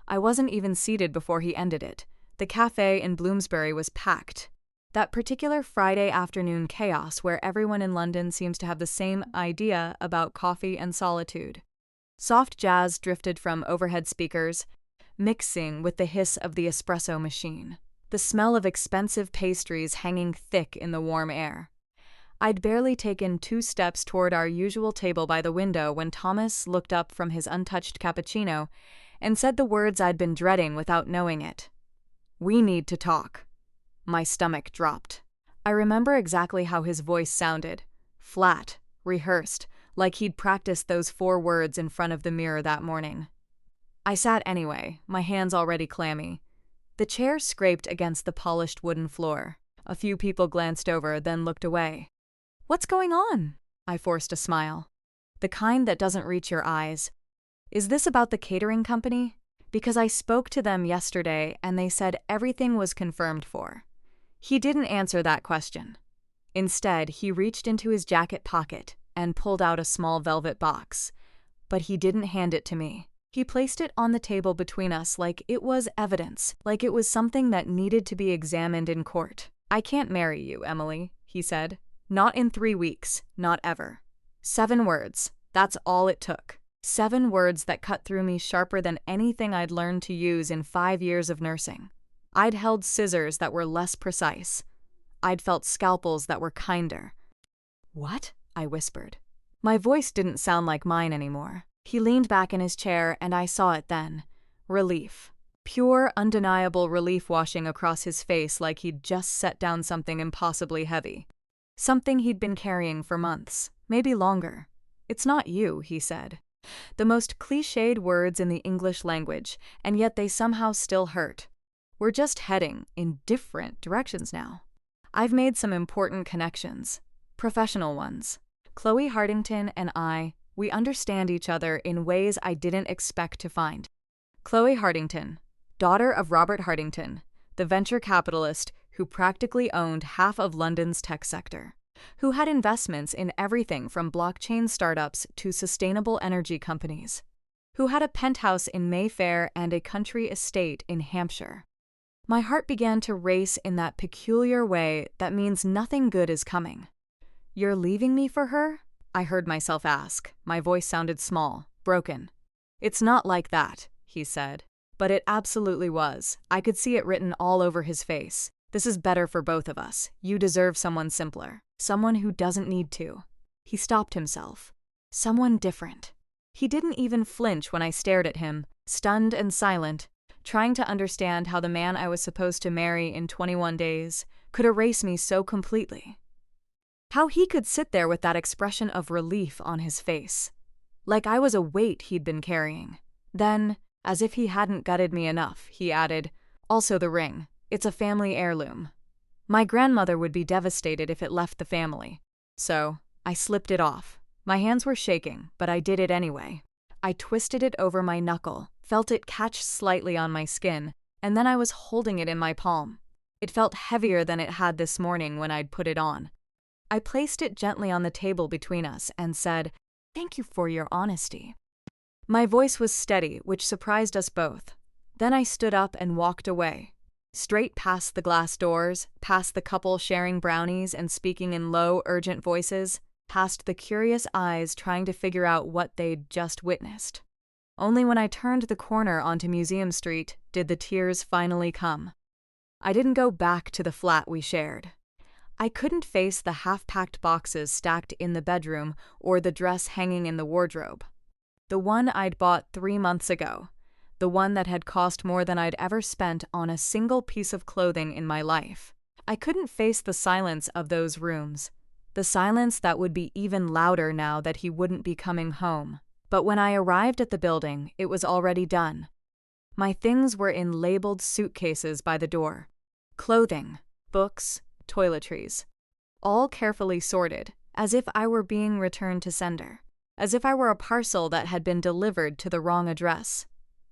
I wasn't even seated before he ended it. The cafe in Bloomsbury was packed. That particular Friday afternoon chaos where everyone in London seems to have the same idea about coffee and solitude. Soft jazz drifted from overhead speakers, mixing with the hiss of the espresso machine. The smell of expensive pastries hanging thick in the warm air. I'd barely taken 2 steps toward our usual table by the window when Thomas looked up from his untouched cappuccino and said the words I'd been dreading without knowing it. "We need to talk." My stomach dropped. I remember exactly how his voice sounded. Flat, rehearsed, like he'd practiced those 4 words in front of the mirror that morning. I sat anyway, my hands already clammy. The chair scraped against the polished wooden floor. A few people glanced over, then looked away. "What's going on?" I forced a smile. The kind that doesn't reach your eyes. "Is this about the catering company?" Because I spoke to them yesterday and they said everything was confirmed for. He didn't answer that question. Instead, he reached into his jacket pocket and pulled out a small velvet box. But he didn't hand it to me. He placed it on the table between us like it was evidence, like it was something that needed to be examined in court. "I can't marry you, Emily," he said. "Not in 3 weeks, not ever." 7 words. That's all it took. 7 words that cut through me sharper than anything I'd learned to use in 5 years of nursing. I'd held scissors that were less precise. I'd felt scalpels that were kinder. "What?" I whispered. My voice didn't sound like mine anymore. He leaned back in his chair and I saw it then. Relief. Pure, undeniable relief washing across his face like he'd just set down something impossibly heavy. Something he'd been carrying for months, maybe longer. "It's not you," he said. The most cliched words in the English language, and yet they somehow still hurt. We're just heading in different directions now. I've made some important connections. Professional ones. Chloe Hardington and I, we understand each other in ways I didn't expect to find. Chloe Hardington, daughter of Robert Hardington, the venture capitalist who practically owned half of London's tech sector, who had investments in everything from blockchain startups to sustainable energy companies, who had a penthouse in Mayfair and a country estate in Hampshire. My heart began to race in that peculiar way that means nothing good is coming. "You're leaving me for her?" I heard myself ask. My voice sounded small, broken. "It's not like that," he said. But it absolutely was. I could see it written all over his face. "This is better for both of us. You deserve someone simpler. Someone who doesn't need to." He stopped himself. Someone different. He didn't even flinch when I stared at him, stunned and silent, trying to understand how the man I was supposed to marry in 21 days could erase me so completely. How he could sit there with that expression of relief on his face. Like I was a weight he'd been carrying. Then, as if he hadn't gutted me enough, he added, "Also the ring. It's a family heirloom. My grandmother would be devastated if it left the family." So, I slipped it off. My hands were shaking, but I did it anyway. I twisted it over my knuckle, felt it catch slightly on my skin, and then I was holding it in my palm. It felt heavier than it had this morning when I'd put it on. I placed it gently on the table between us and said, "Thank you for your honesty." My voice was steady, which surprised us both. Then I stood up and walked away. Straight past the glass doors, past the couple sharing brownies and speaking in low, urgent voices, past the curious eyes trying to figure out what they'd just witnessed. Only when I turned the corner onto Museum Street did the tears finally come. I didn't go back to the flat we shared. I couldn't face the half-packed boxes stacked in the bedroom or the dress hanging in the wardrobe. The one I'd bought 3 months ago. The one that had cost more than I'd ever spent on a single piece of clothing in my life. I couldn't face the silence of those rooms. The silence that would be even louder now that he wouldn't be coming home. But when I arrived at the building, it was already done. My things were in labeled suitcases by the door. Clothing, books, toiletries. All carefully sorted, as if I were being returned to sender. As if I were a parcel that had been delivered to the wrong address.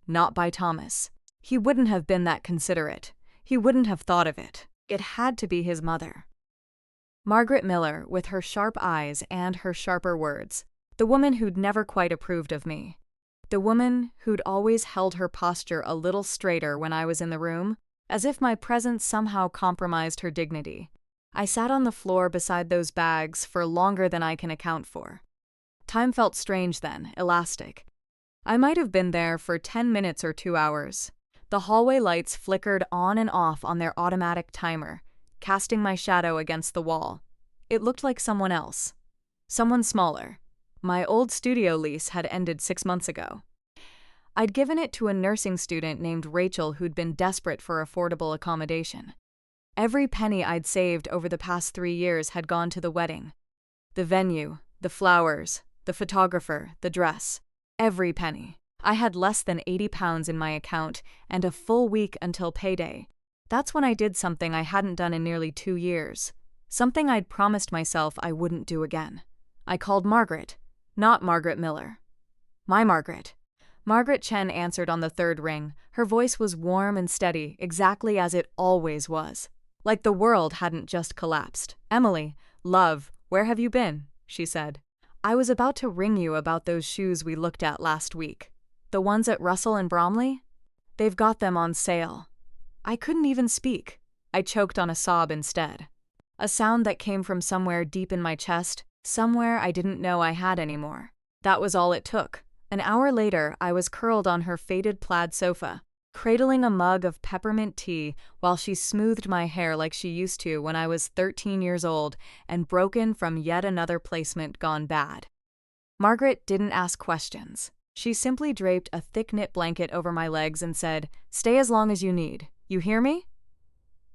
Not by Thomas. He wouldn't have been that considerate. He wouldn't have thought of it. It had to be his mother. Margaret Miller, with her sharp eyes and her sharper words. The woman who'd never quite approved of me. The woman who'd always held her posture a little straighter when I was in the room, as if my presence somehow compromised her dignity. I sat on the floor beside those bags for longer than I can account for. Time felt strange then, elastic. I might have been there for 10 minutes or 2 hours. The hallway lights flickered on and off on their automatic timer, casting my shadow against the wall. It looked like someone else. Someone smaller. My old studio lease had ended 6 months ago. I'd given it to a nursing student named Rachel who'd been desperate for affordable accommodation. Every penny I'd saved over the past 3 years had gone to the wedding. The venue, the flowers, the photographer, the dress. Every penny. I had less than £80 in my account and a full week until payday. That's when I did something I hadn't done in nearly 2 years. Something I'd promised myself I wouldn't do again. I called Margaret. Not Margaret Miller. My Margaret. Margaret Chen answered on the 3rd ring. Her voice was warm and steady, exactly as it always was. Like the world hadn't just collapsed. "Emily, love, where have you been?" she said. "I was about to ring you about those shoes we looked at last week. The ones at Russell and Bromley? They've got them on sale." I couldn't even speak. I choked on a sob instead. A sound that came from somewhere deep in my chest, somewhere I didn't know I had anymore. That was all it took. An hour later, I was curled on her faded plaid sofa, cradling a mug of peppermint tea while she smoothed my hair like she used to when I was 13 years old and broken from yet another placement gone bad. Margaret didn't ask questions. She simply draped a thick-knit blanket over my legs and said, "Stay as long as you need. You hear me?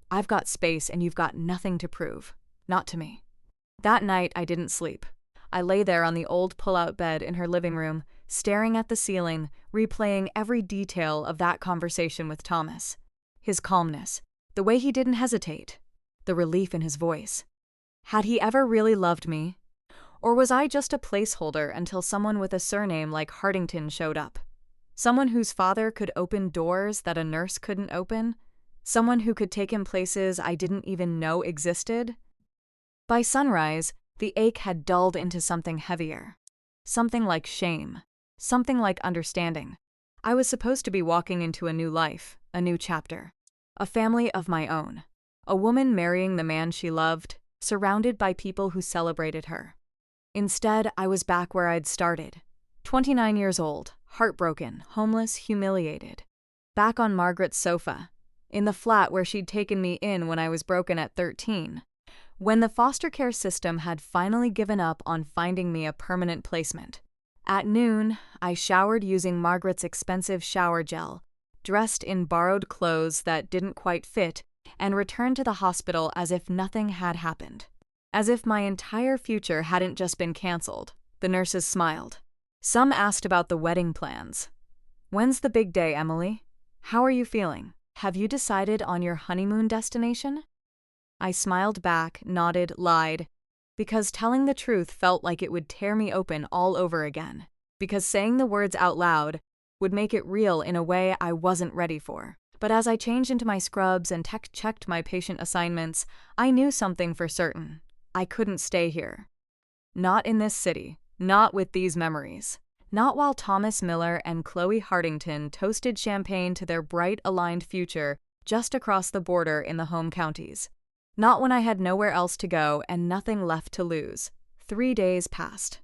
I've got space and you've got nothing to prove. Not to me." That night, I didn't sleep. I lay there on the old pull-out bed in her living room, staring at the ceiling, replaying every detail of that conversation with Thomas. His calmness, the way he didn't hesitate, the relief in his voice. Had he ever really loved me? Or was I just a placeholder until someone with a surname like Hardington showed up? Someone whose father could open doors that a nurse couldn't open? Someone who could take him places I didn't even know existed? By sunrise, the ache had dulled into something heavier. Something like shame. Something like understanding. I was supposed to be walking into a new life, a new chapter. A family of my own. A woman marrying the man she loved, surrounded by people who celebrated her. Instead, I was back where I'd started. 29 years old, heartbroken, homeless, humiliated. Back on Margaret's sofa, in the flat where she'd taken me in when I was broken at 13. When the foster care system had finally given up on finding me a permanent placement. At noon, I showered using Margaret's expensive shower gel, dressed in borrowed clothes that didn't quite fit, and returned to the hospital as if nothing had happened. As if my entire future hadn't just been canceled. The nurses smiled. Some asked about the wedding plans. "When's the big day, Emily? How are you feeling? Have you decided on your honeymoon destination?" I smiled back, nodded, lied, because telling the truth felt like it would tear me open all over again, because saying the words out loud would make it real in a way I wasn't ready for. But as I changed into my scrubs and checked my patient assignments, I knew something for certain. I couldn't stay here. Not in this city, not with these memories. Not while Thomas Miller and Chloe Hardington toasted champagne to their bright, aligned future just across the border in the home counties. Not when I had nowhere else to go and nothing left to lose. 3 days passed.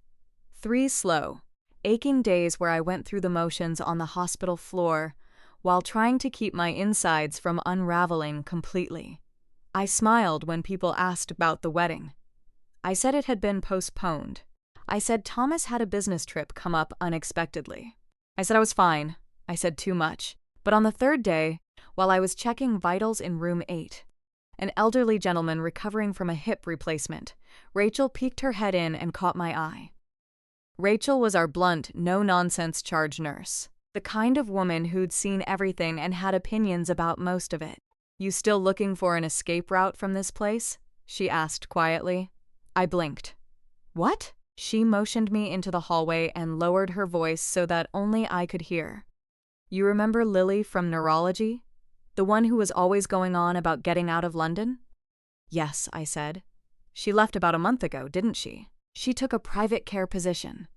3 slow, aching days where I went through the motions on the hospital floor while trying to keep my insides from unraveling completely. I smiled when people asked about the wedding. I said it had been postponed. I said Thomas had a business trip come up unexpectedly. I said I was fine. I said too much. But on the 3rd day, while I was checking vitals in room 8, an elderly gentleman recovering from a hip replacement, Rachel peeked her head in and caught my eye. Rachel was our blunt, no-nonsense charge nurse, the kind of woman who'd seen everything and had opinions about most of it. "You still looking for an escape route from this place?" she asked quietly. I blinked. "What?" She motioned me into the hallway and lowered her voice so that only I could hear. "You remember Lily from neurology? The one who was always going on about getting out of London?" "Yes," I said. "She left about a month ago, didn't she? She took a private care position."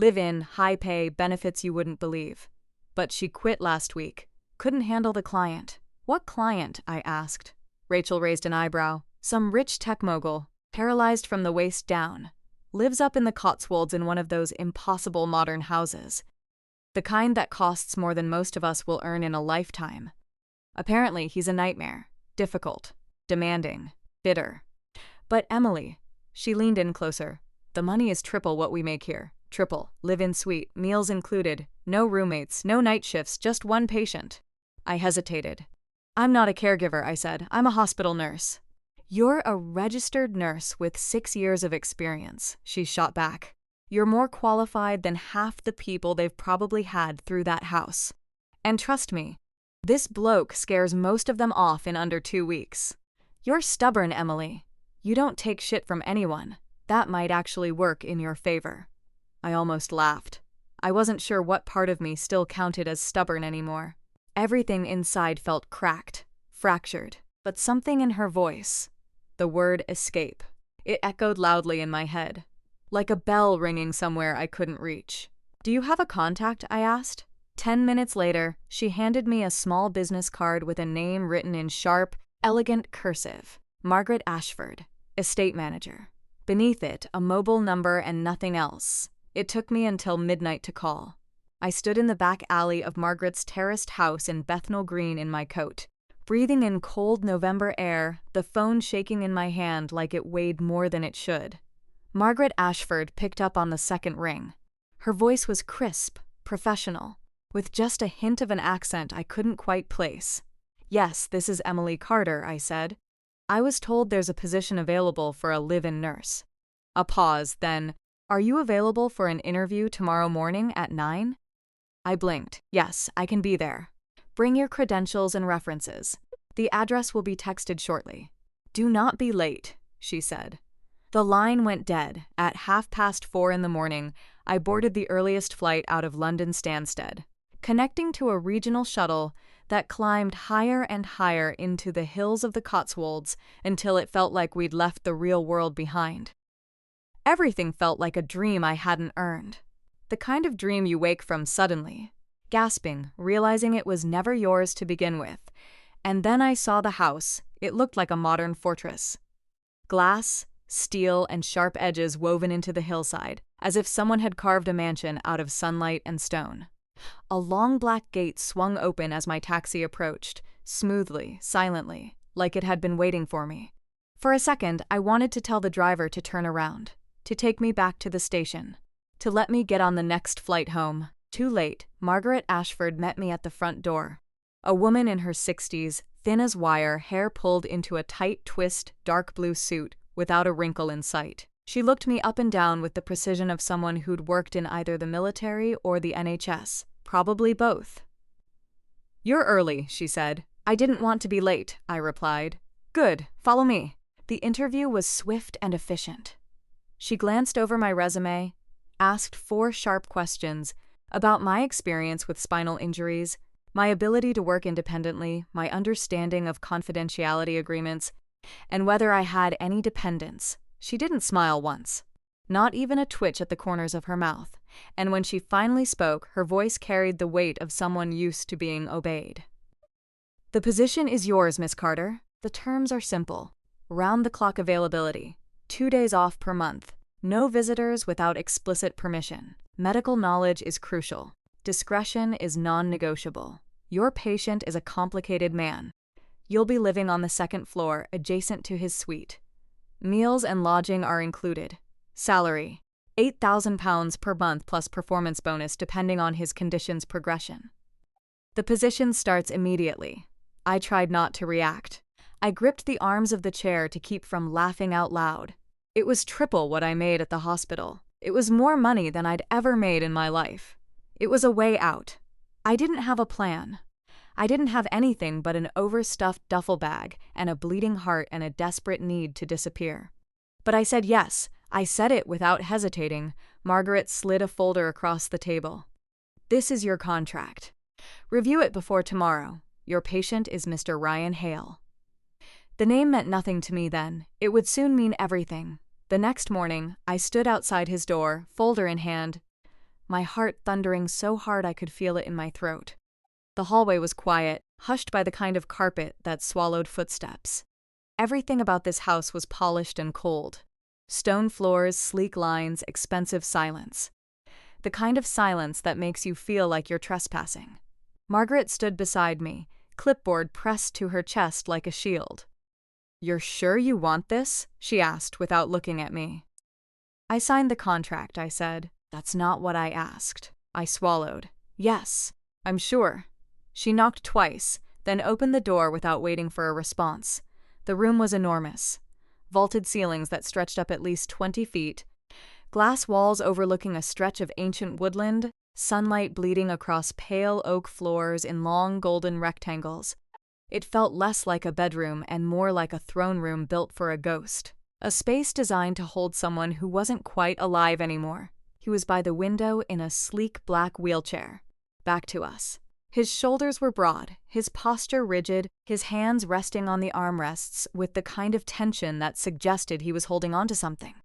Live-in, high pay, benefits you wouldn't believe. But she quit last week. Couldn't handle the client. What client? I asked. Rachel raised an eyebrow. Some rich tech mogul, paralyzed from the waist down. Lives up in the Cotswolds in one of those impossible modern houses. The kind that costs more than most of us will earn in a lifetime. Apparently, he's a nightmare. Difficult. Demanding. Bitter. But Emily, she leaned in closer. The money is triple what we make here. Triple. Live-in suite, meals included. No roommates, no night shifts, just one patient. I hesitated. I'm not a caregiver, I said. I'm a hospital nurse. You're a registered nurse with 6 years of experience, she shot back. You're more qualified than half the people they've probably had through that house. And trust me, this bloke scares most of them off in under 2 weeks. You're stubborn, Emily. You don't take shit from anyone. That might actually work in your favor. I almost laughed. I wasn't sure what part of me still counted as stubborn anymore. Everything inside felt cracked, fractured, but something in her voice, the word escape, it echoed loudly in my head, like a bell ringing somewhere I couldn't reach. Do you have a contact? I asked. 10 minutes later, she handed me a small business card with a name written in sharp, elegant cursive. Margaret Ashford, estate manager. Beneath it, a mobile number and nothing else. It took me until midnight to call. I stood in the back alley of Margaret's terraced house in Bethnal Green in my coat, breathing in cold November air, the phone shaking in my hand like it weighed more than it should. Margaret Ashford picked up on the second ring. Her voice was crisp, professional, with just a hint of an accent I couldn't quite place. Yes, this is Emily Carter, I said. I was told there's a position available for a live-in nurse. A pause, then, are you available for an interview tomorrow morning at 9? I blinked. Yes, I can be there. Bring your credentials and references. The address will be texted shortly. Do not be late, she said. The line went dead. At 4:30 in the morning, I boarded the earliest flight out of London Stansted, connecting to a regional shuttle that climbed higher and higher into the hills of the Cotswolds until it felt like we'd left the real world behind. Everything felt like a dream I hadn't earned. The kind of dream you wake from suddenly, gasping, realizing it was never yours to begin with. And then I saw the house. It looked like a modern fortress. Glass, steel, and sharp edges woven into the hillside, as if someone had carved a mansion out of sunlight and stone. A long black gate swung open as my taxi approached, smoothly, silently, like it had been waiting for me. For a second, I wanted to tell the driver to turn around, to take me back to the station, to let me get on the next flight home. Too late, Margaret Ashford met me at the front door. A woman in her 60s, thin as wire, hair pulled into a tight twist, dark blue suit, without a wrinkle in sight. She looked me up and down with the precision of someone who'd worked in either the military or the NHS, probably both. You're early, she said. I didn't want to be late, I replied. Good, follow me. The interview was swift and efficient. She glanced over my resume, asked 4 sharp questions about my experience with spinal injuries, my ability to work independently, my understanding of confidentiality agreements, and whether I had any dependents. She didn't smile once, not even a twitch at the corners of her mouth, and when she finally spoke, her voice carried the weight of someone used to being obeyed. The position is yours, Miss Carter. The terms are simple. Round-the-clock availability, 2 days off per month, no visitors without explicit permission. Medical knowledge is crucial. Discretion is non-negotiable. Your patient is a complicated man. You'll be living on the 2nd floor, adjacent to his suite. Meals and lodging are included. Salary, £8,000 per month plus performance bonus depending on his condition's progression. The position starts immediately. I tried not to react. I gripped the arms of the chair to keep from laughing out loud. It was triple what I made at the hospital. It was more money than I'd ever made in my life. It was a way out. I didn't have a plan. I didn't have anything but an overstuffed duffel bag and a bleeding heart and a desperate need to disappear. But I said yes. I said it without hesitating. Margaret slid a folder across the table. This is your contract. Review it before tomorrow. Your patient is Mr. Ryan Hale. The name meant nothing to me then. It would soon mean everything. The next morning, I stood outside his door, folder in hand. my heart thundering so hard I could feel it in my throat. The hallway was quiet, hushed by the kind of carpet that swallowed footsteps. Everything about this house was polished and cold. Stone floors, sleek lines, expensive silence. The kind of silence that makes you feel like you're trespassing. Margaret stood beside me, clipboard pressed to her chest like a shield. "You're sure you want this?" she asked without looking at me. "I signed the contract," I said. "That's not what I asked." I swallowed. "Yes, I'm sure." She knocked twice, then opened the door without waiting for a response. The room was enormous. Vaulted ceilings that stretched up at least 20 feet, glass walls overlooking a stretch of ancient woodland, sunlight bleeding across pale oak floors in long golden rectangles. It felt less like a bedroom and more like a throne room built for a ghost. A space designed to hold someone who wasn't quite alive anymore. He was by the window in a sleek black wheelchair. Back to us. His shoulders were broad, his posture rigid, his hands resting on the armrests with the kind of tension that suggested he was holding on to something.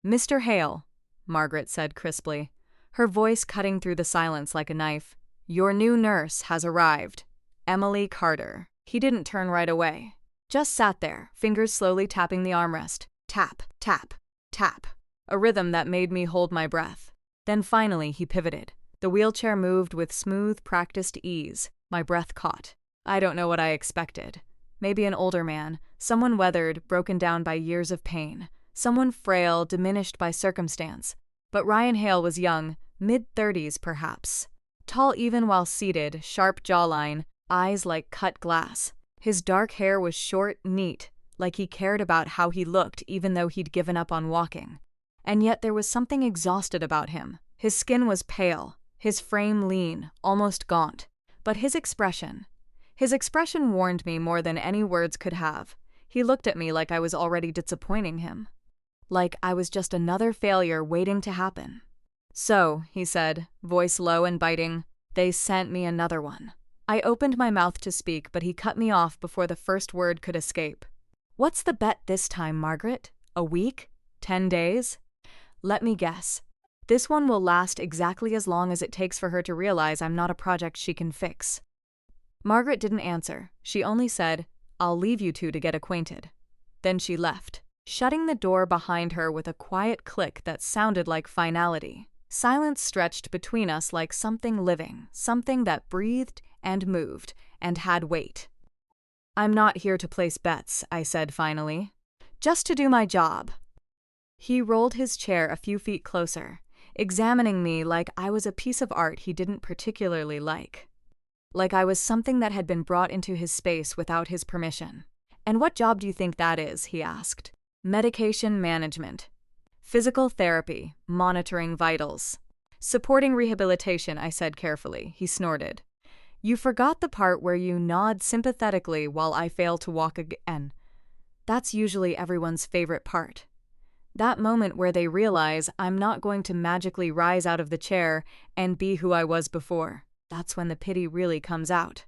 "Mr. Hale," Margaret said crisply, her voice cutting through the silence like a knife, "your new nurse has arrived. Emily Carter." He didn't turn right away. Just sat there, fingers slowly tapping the armrest. Tap, tap, tap. A rhythm that made me hold my breath. Then finally he pivoted. The wheelchair moved with smooth, practiced ease. My breath caught. I don't know what I expected. Maybe an older man, someone weathered, broken down by years of pain, someone frail, diminished by circumstance. But Ryan Hale was young, mid-30s perhaps. Tall even while seated, sharp jawline, eyes like cut glass. His dark hair was short, neat, like he cared about how he looked even though he'd given up on walking. And yet there was something exhausted about him. His skin was pale, his frame lean, almost gaunt. But his expression warned me more than any words could have. He looked at me like I was already disappointing him. Like I was just another failure waiting to happen. "So," he said, voice low and biting, "they sent me another one." I opened my mouth to speak, but he cut me off before the first word could escape. "What's the bet this time, Margaret? A week? 10 days? Let me guess. This one will last exactly as long as it takes for her to realize I'm not a project she can fix." Margaret didn't answer. She only said, "I'll leave you two to get acquainted." Then she left, shutting the door behind her with a quiet click that sounded like finality. Silence stretched between us like something living, something that breathed and moved and had weight. "I'm not here to place bets," I said finally. "Just to do my job." He rolled his chair a few feet closer, examining me like I was a piece of art he didn't particularly like. Like I was something that had been brought into his space without his permission. "And what job do you think that is?" he asked. "Medication management. Physical therapy, monitoring vitals. Supporting rehabilitation," I said carefully. He snorted. "You forgot the part where you nod sympathetically while I fail to walk again. That's usually everyone's favorite part. That moment where they realize I'm not going to magically rise out of the chair and be who I was before. That's when the pity really comes out."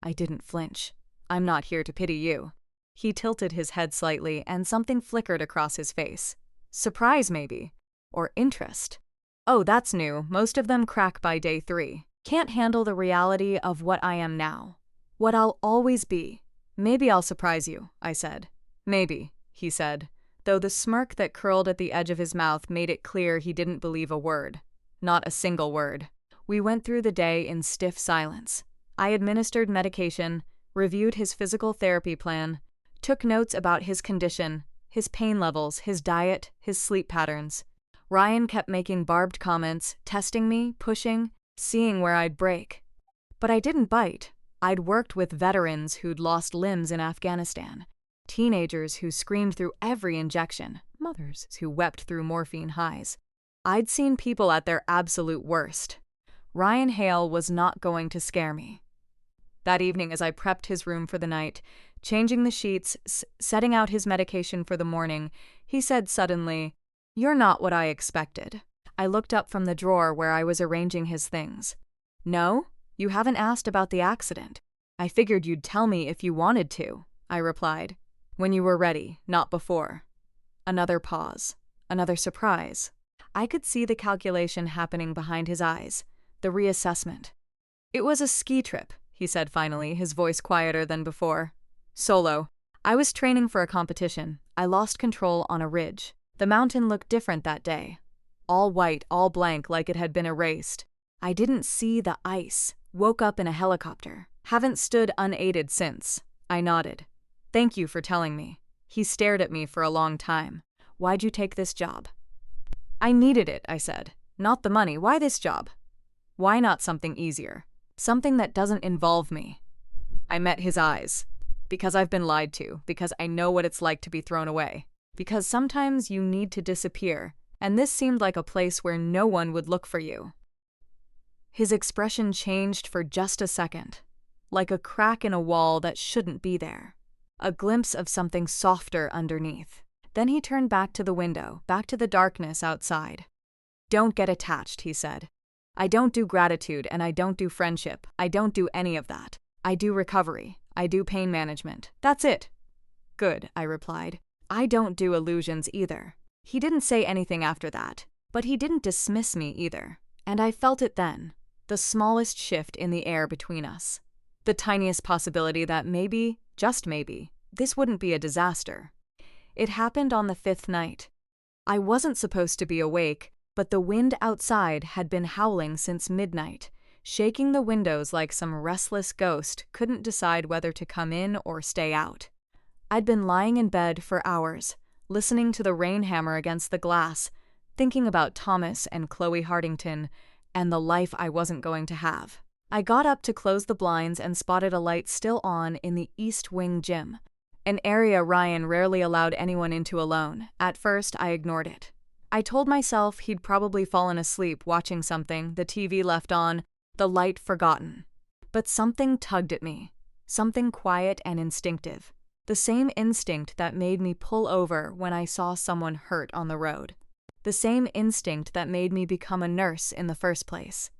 I didn't flinch. "I'm not here to pity you." He tilted his head slightly and something flickered across his face. Surprise, maybe. Or interest. "Oh, that's new. Most of them crack by day 3. Can't handle the reality of what I am now. What I'll always be. Maybe I'll surprise you," I said. "Maybe," he said, though the smirk that curled at the edge of his mouth made it clear he didn't believe a word. Not a single word. We went through the day in stiff silence. I administered medication, reviewed his physical therapy plan, took notes about his condition, his pain levels, his diet, his sleep patterns. Ryan kept making barbed comments, testing me, pushing, seeing where I'd break. But I didn't bite. I'd worked with veterans who'd lost limbs in Afghanistan, teenagers who screamed through every injection, mothers who wept through morphine highs. I'd seen people at their absolute worst. Ryan Hale was not going to scare me. That evening, as I prepped his room for the night, changing the sheets, setting out his medication for the morning, he said suddenly, "You're not what I expected." I looked up from the drawer where I was arranging his things. "No? You haven't asked about the accident. I figured you'd tell me if you wanted to," I replied. "When you were ready, not before." Another pause. Another surprise. I could see the calculation happening behind his eyes, the reassessment. "It was a ski trip," he said finally, his voice quieter than before. "Solo. I was training for a competition. I lost control on a ridge. The mountain looked different that day. All white, all blank, like it had been erased. I didn't see the ice. Woke up in a helicopter. Haven't stood unaided since." I nodded. "Thank you for telling me." He stared at me for a long time. "Why'd you take this job?" "I needed it," I said. "Not the money. Why this job?" "Why not something easier? Something that doesn't involve me?" I met his eyes. "Because I've been lied to. Because I know what it's like to be thrown away. Because sometimes you need to disappear, and this seemed like a place where no one would look for you." His expression changed for just a second, like a crack in a wall that shouldn't be there. A glimpse of something softer underneath. Then he turned back to the window, back to the darkness outside. "Don't get attached," he said. "I don't do gratitude and I don't do friendship. I don't do any of that. I do recovery. I do pain management. That's it." "Good," I replied. "I don't do illusions either." He didn't say anything after that, but he didn't dismiss me either. And I felt it then, the smallest shift in the air between us. The tiniest possibility that maybe, just maybe, this wouldn't be a disaster. It happened on the 5th night. I wasn't supposed to be awake, but the wind outside had been howling since midnight, shaking the windows like some restless ghost couldn't decide whether to come in or stay out. I'd been lying in bed for hours, listening to the rain hammer against the glass, thinking about Thomas and Chloe Hardington, and the life I wasn't going to have. I got up to close the blinds and spotted a light still on in the East Wing gym, an area Ryan rarely allowed anyone into alone. At first, I ignored it. I told myself he'd probably fallen asleep watching something, the TV left on, the light forgotten. But something tugged at me, something quiet and instinctive, the same instinct that made me pull over when I saw someone hurt on the road, the same instinct that made me become a nurse in the first place.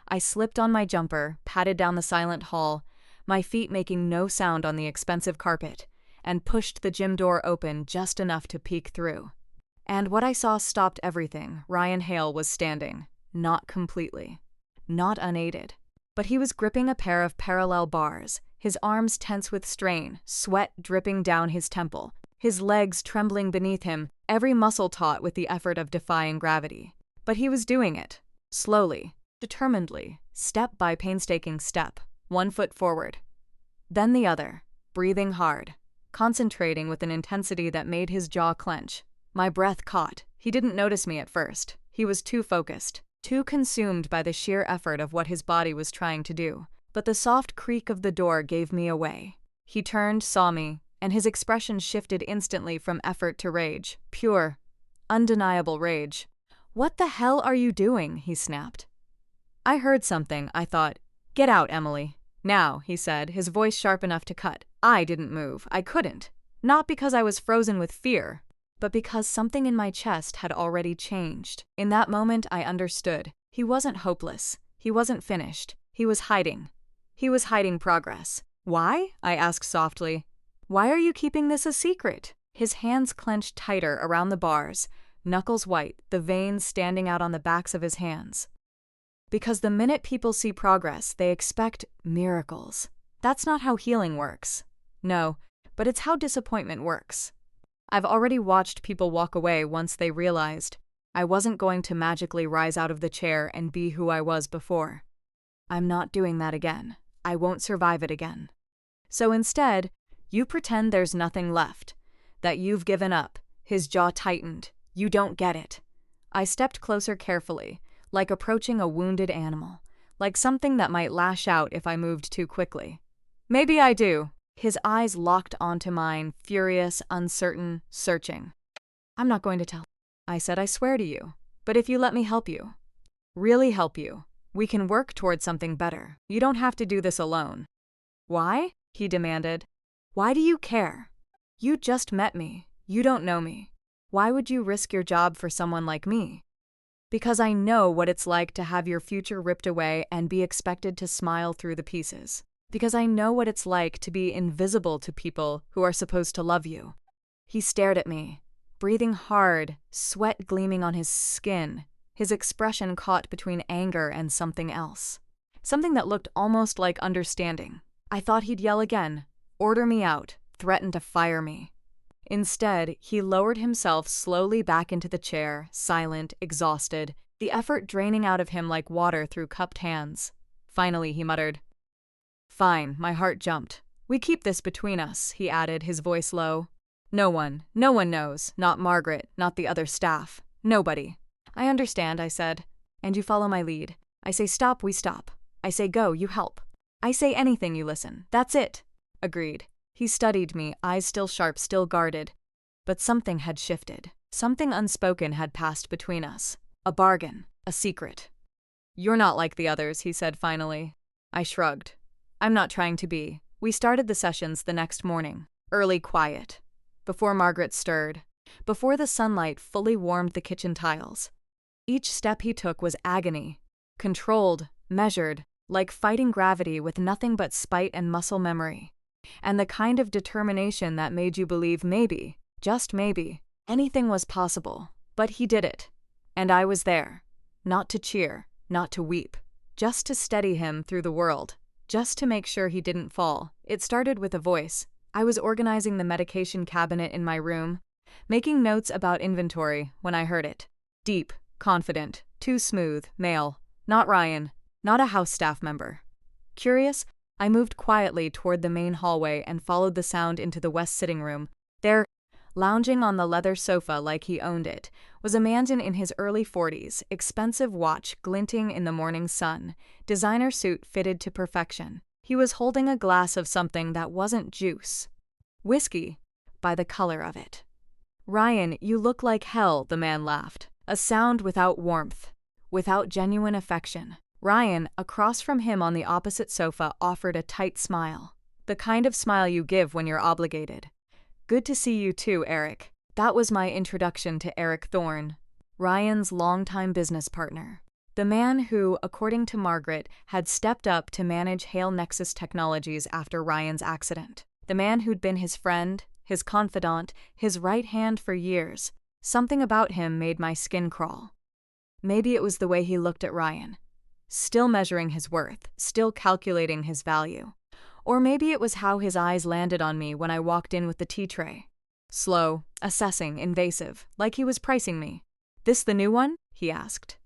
I slipped on my jumper, padded down the silent hall, my feet making no sound on the expensive carpet, and pushed the gym door open just enough to peek through. And what I saw stopped everything. Ryan Hale was standing, not completely, not unaided. But he was gripping a pair of parallel bars, his arms tense with strain, sweat dripping down his temple, his legs trembling beneath him, every muscle taut with the effort of defying gravity. But he was doing it, slowly, determinedly, step by painstaking step, one foot forward, then the other, breathing hard, concentrating with an intensity that made his jaw clench. My breath caught. He didn't notice me at first. He was too focused, too consumed by the sheer effort of what his body was trying to do. But the soft creak of the door gave me away. He turned, saw me, and his expression shifted instantly from effort to rage, pure, undeniable rage. "What the hell are you doing?" he snapped. I heard something, I thought. "Get out, Emily." "Now," he said, his voice sharp enough to cut. I didn't move. I couldn't. Not because I was frozen with fear, but because something in my chest had already changed. In that moment, I understood. He wasn't hopeless. He wasn't finished. He was hiding. He was hiding progress. "Why?" I asked softly. "Why are you keeping this a secret?" His hands clenched tighter around the bars, knuckles white, the veins standing out on the backs of his hands. "Because the minute people see progress, they expect miracles. That's not how healing works. No, but it's how disappointment works. I've already watched people walk away once they realized I wasn't going to magically rise out of the chair and be who I was before. I'm not doing that again. I won't survive it again. So instead, you pretend there's nothing left, that you've given up." His jaw tightened. "You don't get it." I stepped closer carefully, like approaching a wounded animal, like something that might lash out if I moved too quickly. "Maybe I do." His eyes locked onto mine, furious, uncertain, searching. "I'm not going to tell," I said. "I swear to you. But if you let me help you, really help you, we can work towards something better. You don't have to do this alone." "Why?" he demanded. "Why do you care? You just met me. You don't know me. Why would you risk your job for someone like me?" "Because I know what it's like to have your future ripped away and be expected to smile through the pieces. Because I know what it's like to be invisible to people who are supposed to love you." He stared at me, breathing hard, sweat gleaming on his skin, his expression caught between anger and something else. Something that looked almost like understanding. I thought he'd yell again, order me out, threaten to fire me. Instead, he lowered himself slowly back into the chair, silent, exhausted, the effort draining out of him like water through cupped hands. Finally, he muttered, "Fine," my heart jumped. "We keep this between us," he added, his voice low. No one knows, not Margaret, not the other staff, nobody." "I understand," I said. "And you follow my lead. I say stop, we stop. I say go, you help. I say anything, you listen. That's it." Agreed. He studied me, eyes still sharp, still guarded. But something had shifted. Something unspoken had passed between us. A bargain, a secret. "You're not like the others," he said finally. I shrugged. "I'm not trying to be." We started the sessions the next morning. Early quiet. Before Margaret stirred. Before the sunlight fully warmed the kitchen tiles. Each step he took was agony. Controlled, measured, like fighting gravity with nothing but spite and muscle memory. And the kind of determination that made you believe maybe, just maybe, anything was possible. But he did it. And I was there. Not to cheer, not to weep. Just to steady him through the world. Just to make sure he didn't fall. It started with a voice. I was organizing the medication cabinet in my room, making notes about inventory when I heard it. Deep, confident, too smooth, male. Not Ryan. Not a house staff member. Curious, I moved quietly toward the main hallway and followed the sound into the west sitting room. There, lounging on the leather sofa like he owned it, was a man in his early 40s, expensive watch glinting in the morning sun, designer suit fitted to perfection. He was holding a glass of something that wasn't juice. Whiskey, by the color of it. "Ryan, you look like hell," the man laughed. A sound without warmth, without genuine affection. Ryan, across from him on the opposite sofa, offered a tight smile. The kind of smile you give when you're obligated. "Good to see you too, Eric." That was my introduction to Eric Thorne, Ryan's longtime business partner. The man who, according to Margaret, had stepped up to manage Hale Nexus Technologies after Ryan's accident. The man who'd been his friend, his confidant, his right hand for years. Something about him made my skin crawl. Maybe it was the way he looked at Ryan. Still measuring his worth, still calculating his value. Or maybe it was how his eyes landed on me when I walked in with the tea tray. Slow, assessing, invasive, like he was pricing me. "This the new one?" he asked.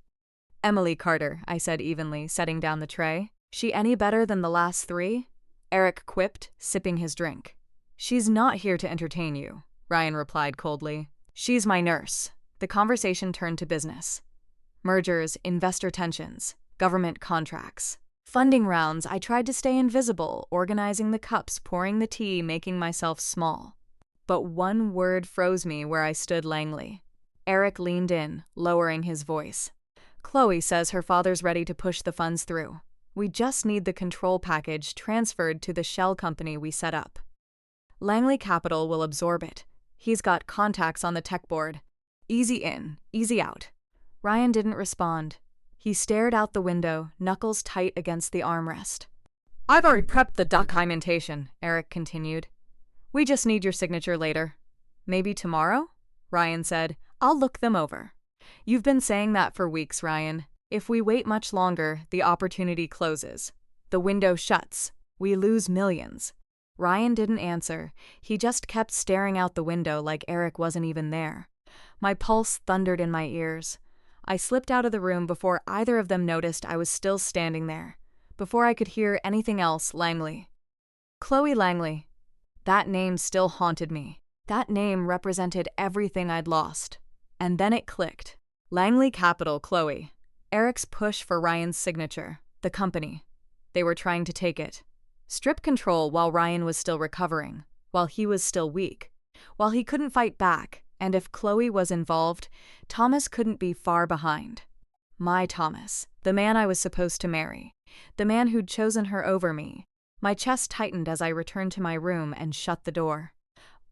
"Emily Carter," I said evenly, setting down the tray. "She any better than the last three?" Eric quipped, sipping his drink. "She's not here to entertain you," Ryan replied coldly. "She's my nurse." The conversation turned to business. Mergers, investor tensions, government contracts. Funding rounds. I tried to stay invisible, organizing the cups, pouring the tea, making myself small. But one word froze me where I stood Langley. Eric leaned in, lowering his voice. "Chloe says her father's ready to push the funds through. We just need the control package transferred to the shell company we set up. Langley Capital will absorb it. He's got contacts on the tech board. Easy in, easy out." Ryan didn't respond. He stared out the window, knuckles tight against the armrest. "I've already prepped the documentation," Eric continued. "We just need your signature later." "Maybe tomorrow?" Ryan said. "I'll look them over." "You've been saying that for weeks, Ryan. If we wait much longer, the opportunity closes. The window shuts. We lose millions." Ryan didn't answer. He just kept staring out the window like Eric wasn't even there. My pulse thundered in my ears. I slipped out of the room before either of them noticed I was still standing there. Before I could hear anything else, Langley. Chloe Langley. That name still haunted me. That name represented everything I'd lost. And then it clicked. Langley Capital, Chloe. Eric's push for Ryan's signature. The company. They were trying to take it. Strip control while Ryan was still recovering. While he was still weak. While he couldn't fight back. And if Chloe was involved, Thomas couldn't be far behind. My Thomas. The man I was supposed to marry. The man who'd chosen her over me. My chest tightened as I returned to my room and shut the door.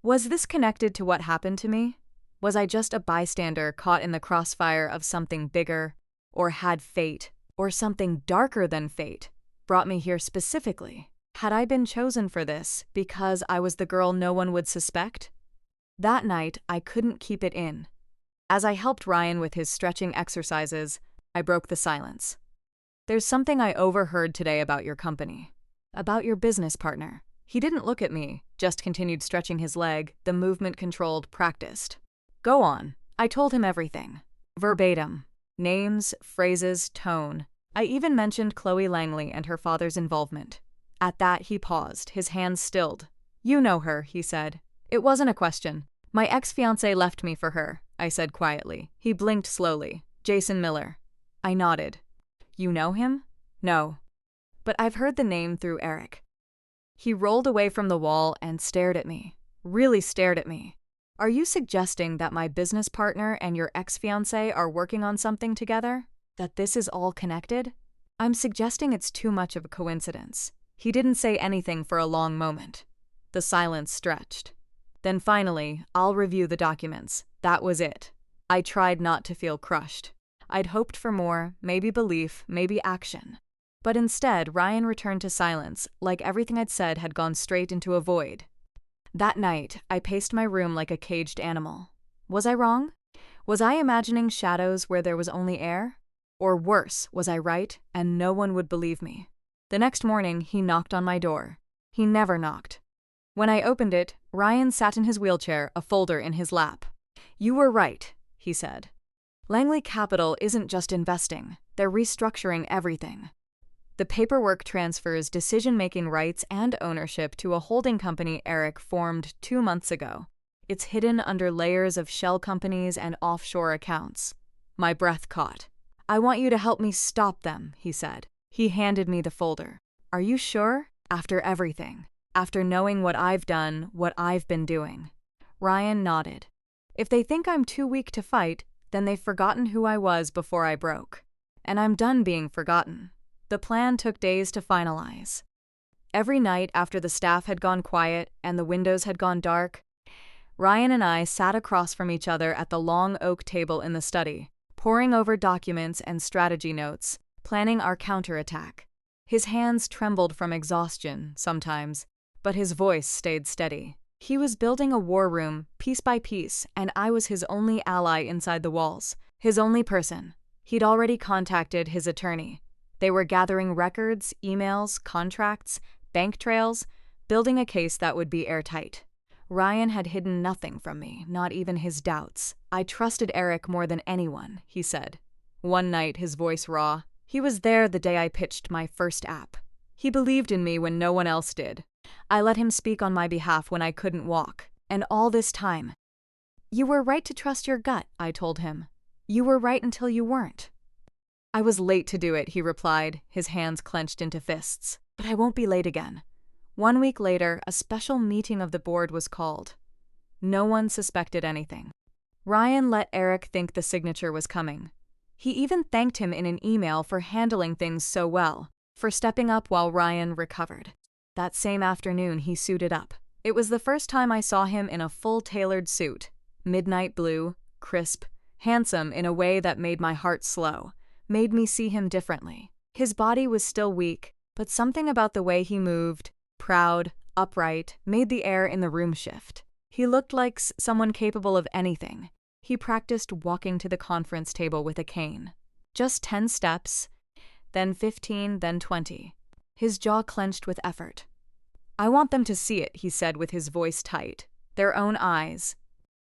Was this connected to what happened to me? Was I just a bystander caught in the crossfire of something bigger? Or had fate, or something darker than fate, brought me here specifically? Had I been chosen for this because I was the girl no one would suspect? That night, I couldn't keep it in. As I helped Ryan with his stretching exercises, I broke the silence. There's something I overheard today about your company. About your business partner. He didn't look at me, just continued stretching his leg, the movement controlled, practiced. Go on. I told him everything. Verbatim. Names, phrases, tone. I even mentioned Chloe Langley and her father's involvement. At that, he paused, his hands stilled. You know her, he said. It wasn't a question. My ex-fiancé left me for her, I said quietly. He blinked slowly. Jason Miller. I nodded. You know him? No. But I've heard the name through Eric. He rolled away from the wall and stared at me. Really stared at me. Are you suggesting that my business partner and your ex-fiancé are working on something together? That this is all connected? I'm suggesting it's too much of a coincidence. He didn't say anything for a long moment. The silence stretched. Then finally, I'll review the documents. That was it. I tried not to feel crushed. I'd hoped for more, maybe belief, maybe action. But instead, Ryan returned to silence, like everything I'd said had gone straight into a void. That night, I paced my room like a caged animal. Was I wrong? Was I imagining shadows where there was only air? Or worse, was I right, and no one would believe me? The next morning, he knocked on my door. He never knocked. When I opened it, Ryan sat in his wheelchair, a folder in his lap. You were right, he said. Langley Capital isn't just investing. They're restructuring everything. The paperwork transfers decision-making rights and ownership to a holding company Eric formed 2 months ago. It's hidden under layers of shell companies and offshore accounts. My breath caught. I want you to help me stop them, he said. He handed me the folder. Are you sure? After everything. After knowing what I've done, what I've been doing. Ryan nodded. If they think I'm too weak to fight, then they've forgotten who I was before I broke. And I'm done being forgotten. The plan took days to finalize. Every night after the staff had gone quiet and the windows had gone dark, Ryan and I sat across from each other at the long oak table in the study, poring over documents and strategy notes, planning our counterattack. His hands trembled from exhaustion, sometimes, but his voice stayed steady. He was building a war room, piece by piece, and I was his only ally inside the walls, his only person. He'd already contacted his attorney. They were gathering records, emails, contracts, bank trails, building a case that would be airtight. Ryan had hidden nothing from me, not even his doubts. I trusted Eric more than anyone, he said. One night, his voice raw. He was there the day I pitched my first app. He believed in me when no one else did. I let him speak on my behalf when I couldn't walk. And all this time. You were right to trust your gut, I told him. You were right until you weren't. I was late to do it, he replied, his hands clenched into fists. But I won't be late again. 1 week later, a special meeting of the board was called. No one suspected anything. Ryan let Eric think the signature was coming. He even thanked him in an email for handling things so well, for stepping up while Ryan recovered. That same afternoon, he suited up. It was the first time I saw him in a full tailored suit, midnight blue, crisp, handsome in a way that made my heart slow, made me see him differently. His body was still weak, but something about the way he moved, proud, upright, made the air in the room shift. He looked like someone capable of anything. He practiced walking to the conference table with a cane. Just 10 steps, then 15, then 20. His jaw clenched with effort. I want them to see it, he said with his voice tight. Their own eyes.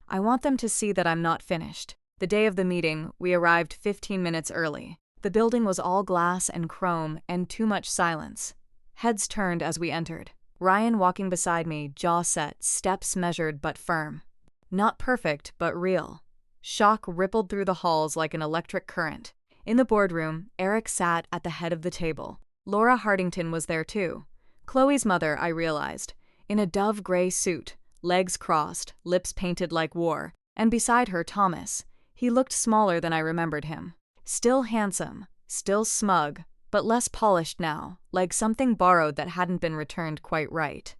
I want them to see that I'm not finished. The day of the meeting, we arrived 15 minutes early. The building was all glass and chrome and too much silence. Heads turned as we entered. Ryan walking beside me, jaw set, steps measured but firm. Not perfect, but real. Shock rippled through the halls like an electric current. In the boardroom, Eric sat at the head of the table. Laura Hardington was there too. Chloe's mother, I realized, in a dove gray suit, legs crossed, lips painted like war, and beside her Thomas. He looked smaller than I remembered him. Still handsome, still smug, but less polished now, like something borrowed that hadn't been returned quite right.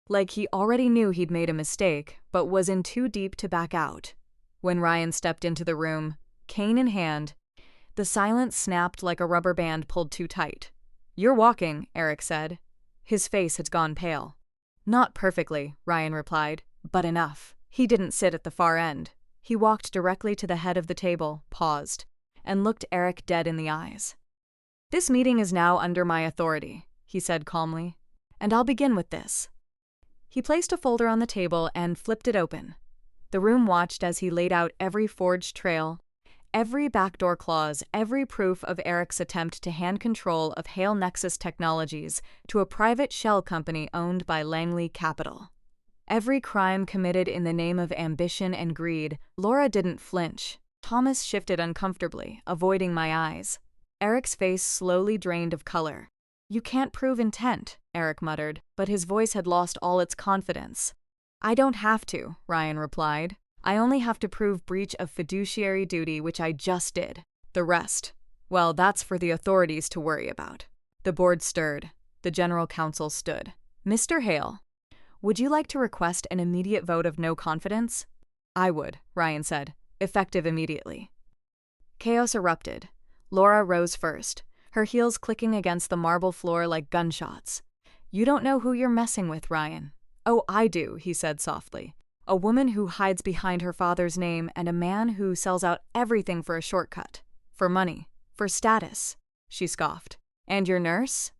Like he already knew he'd made a mistake, but was in too deep to back out. When Ryan stepped into the room, cane in hand, the silence snapped like a rubber band pulled too tight. You're walking, Eric said. His face had gone pale. Not perfectly, Ryan replied, but enough. He didn't sit at the far end. He walked directly to the head of the table, paused, and looked Eric dead in the eyes. "This meeting is now under my authority," he said calmly, "and I'll begin with this." He placed a folder on the table and flipped it open. The room watched as he laid out every forged trail, every backdoor clause, every proof of Eric's attempt to hand control of Hale Nexus Technologies to a private shell company owned by Langley Capital. Every crime committed in the name of ambition and greed. Laura didn't flinch. Thomas shifted uncomfortably, avoiding my eyes. Eric's face slowly drained of color. "You can't prove intent," Eric muttered, but his voice had lost all its confidence. "I don't have to," Ryan replied. "I only have to prove breach of fiduciary duty, which I just did. The rest, well, that's for the authorities to worry about." The board stirred. The general counsel stood. "Mr. Hale, would you like to request an immediate vote of no confidence?" "I would," Ryan said, effective immediately. Chaos erupted. Laura rose first, her heels clicking against the marble floor like gunshots. "You don't know who you're messing with, Ryan." "Oh, I do," he said softly. "A woman who hides behind her father's name and a man who sells out everything for a shortcut. For money. For status." She scoffed. "And your nurse?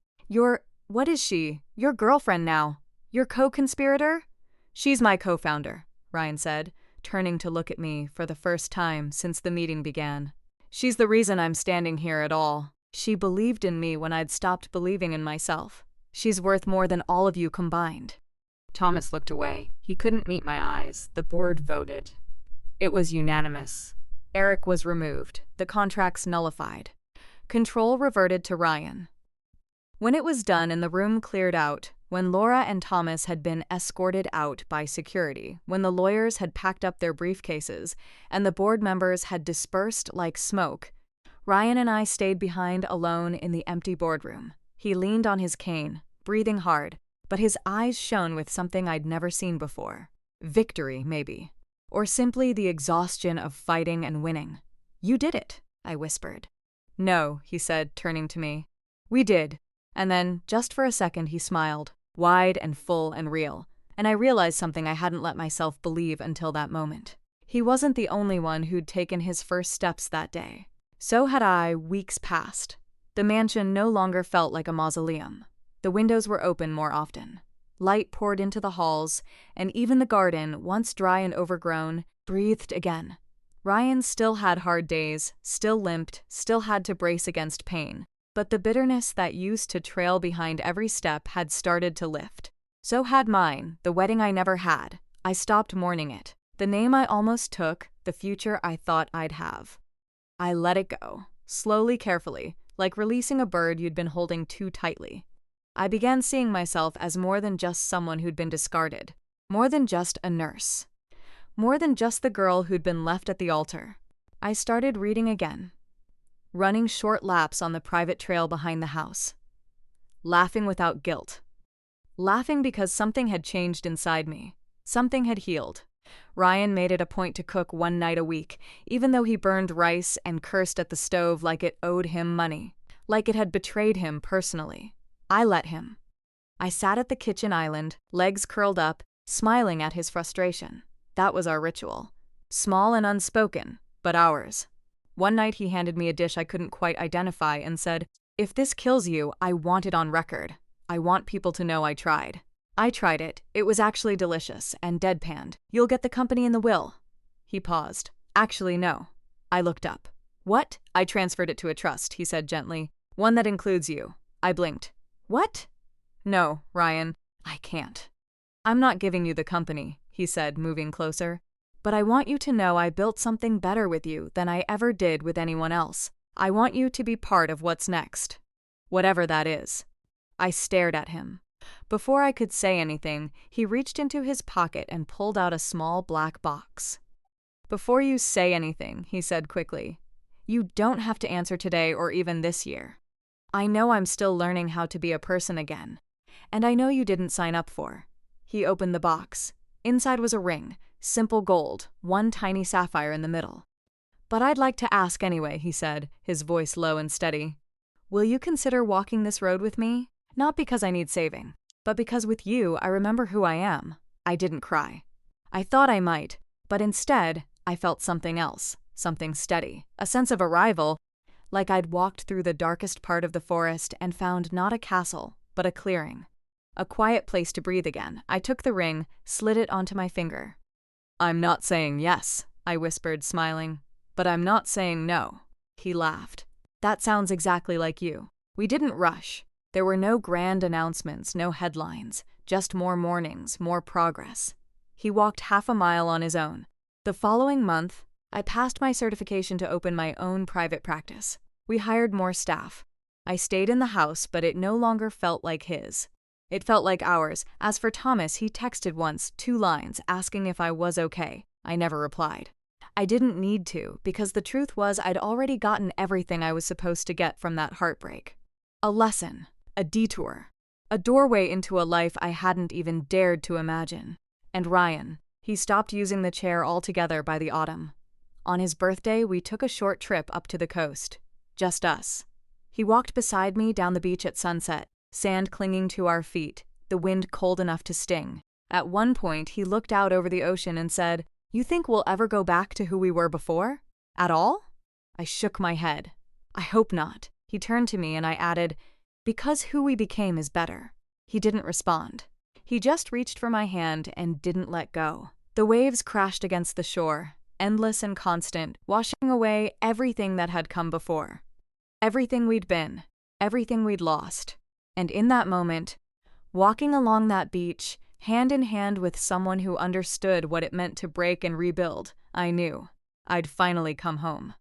What is she? Your girlfriend now. Your co-conspirator?" "She's my co-founder," Ryan said, turning to look at me for the first time since the meeting began. "She's the reason I'm standing here at all. She believed in me when I'd stopped believing in myself. She's worth more than all of you combined." Thomas looked away. He couldn't meet my eyes. The board voted. It was unanimous. Eric was removed. The contracts nullified. Control reverted to Ryan. When it was done and the room cleared out, when Laura and Thomas had been escorted out by security, when the lawyers had packed up their briefcases, and the board members had dispersed like smoke, Ryan and I stayed behind alone in the empty boardroom. He leaned on his cane, breathing hard, but his eyes shone with something I'd never seen before. Victory, maybe. Or simply the exhaustion of fighting and winning. "You did it," I whispered. "No," he said, turning to me. "We did." And then, just for a second, he smiled, wide and full and real, and I realized something I hadn't let myself believe until that moment. He wasn't the only one who'd taken his first steps that day. So had I, weeks past. The mansion no longer felt like a mausoleum. The windows were open more often. Light poured into the halls, and even the garden, once dry and overgrown, breathed again. Ryan still had hard days, still limped, still had to brace against pain. But the bitterness that used to trail behind every step had started to lift. So had mine, the wedding I never had. I stopped mourning it. The name I almost took, the future I thought I'd have. I let it go, slowly, carefully, like releasing a bird you'd been holding too tightly. I began seeing myself as more than just someone who'd been discarded, more than just a nurse, more than just the girl who'd been left at the altar. I started reading again. Running short laps on the private trail behind the house. Laughing without guilt. Laughing because something had changed inside me. Something had healed. Ryan made it a point to cook one night a week, even though he burned rice and cursed at the stove like it owed him money, like it had betrayed him personally. I let him. I sat at the kitchen island, legs curled up, smiling at his frustration. That was our ritual. Small and unspoken, but ours. One night he handed me a dish I couldn't quite identify and said, "If this kills you, I want it on record. I want people to know I tried." I tried it. It was actually delicious and deadpanned. "You'll get the company in the will." He paused. "Actually, no." I looked up. "What?" "I transferred it to a trust," he said gently. "One that includes you." I blinked. "What?" "No, Ryan, I can't." "I'm not giving you the company," he said, moving closer. "But I want you to know I built something better with you than I ever did with anyone else. I want you to be part of what's next. Whatever that is." I stared at him. Before I could say anything, he reached into his pocket and pulled out a small black box. "Before you say anything," he said quickly, "you don't have to answer today or even this year. I know I'm still learning how to be a person again, and I know you didn't sign up for." He opened the box. Inside was a ring, simple gold, one tiny sapphire in the middle. "But I'd like to ask anyway," he said, his voice low and steady. "Will you consider walking this road with me? Not because I need saving, but because with you I remember who I am." I didn't cry. I thought I might, but instead, I felt something else, something steady, a sense of arrival, like I'd walked through the darkest part of the forest and found not a castle, but a clearing. A quiet place to breathe again. I took the ring, slid it onto my finger. "I'm not saying yes," I whispered, smiling. "But I'm not saying no." He laughed. "That sounds exactly like you." We didn't rush. There were no grand announcements, no headlines, just more mornings, more progress. He walked half a mile on his own. The following month, I passed my certification to open my own private practice. We hired more staff. I stayed in the house, but it no longer felt like his. It felt like ours. As for Thomas, he texted once, 2 lines, asking if I was okay. I never replied. I didn't need to, because the truth was I'd already gotten everything I was supposed to get from that heartbreak. A lesson, a detour, a doorway into a life I hadn't even dared to imagine. And Ryan, he stopped using the chair altogether by the autumn. On his birthday, we took a short trip up to the coast. Just us. He walked beside me down the beach at sunset, sand clinging to our feet, the wind cold enough to sting. At one point, he looked out over the ocean and said, "You think we'll ever go back to who we were before? At all?" I shook my head. "I hope not." He turned to me and I added, "Because who we became is better." He didn't respond. He just reached for my hand and didn't let go. The waves crashed against the shore, endless and constant, washing away everything that had come before. Everything we'd been, everything we'd lost. And in that moment, walking along that beach, hand in hand with someone who understood what it meant to break and rebuild, I knew I'd finally come home.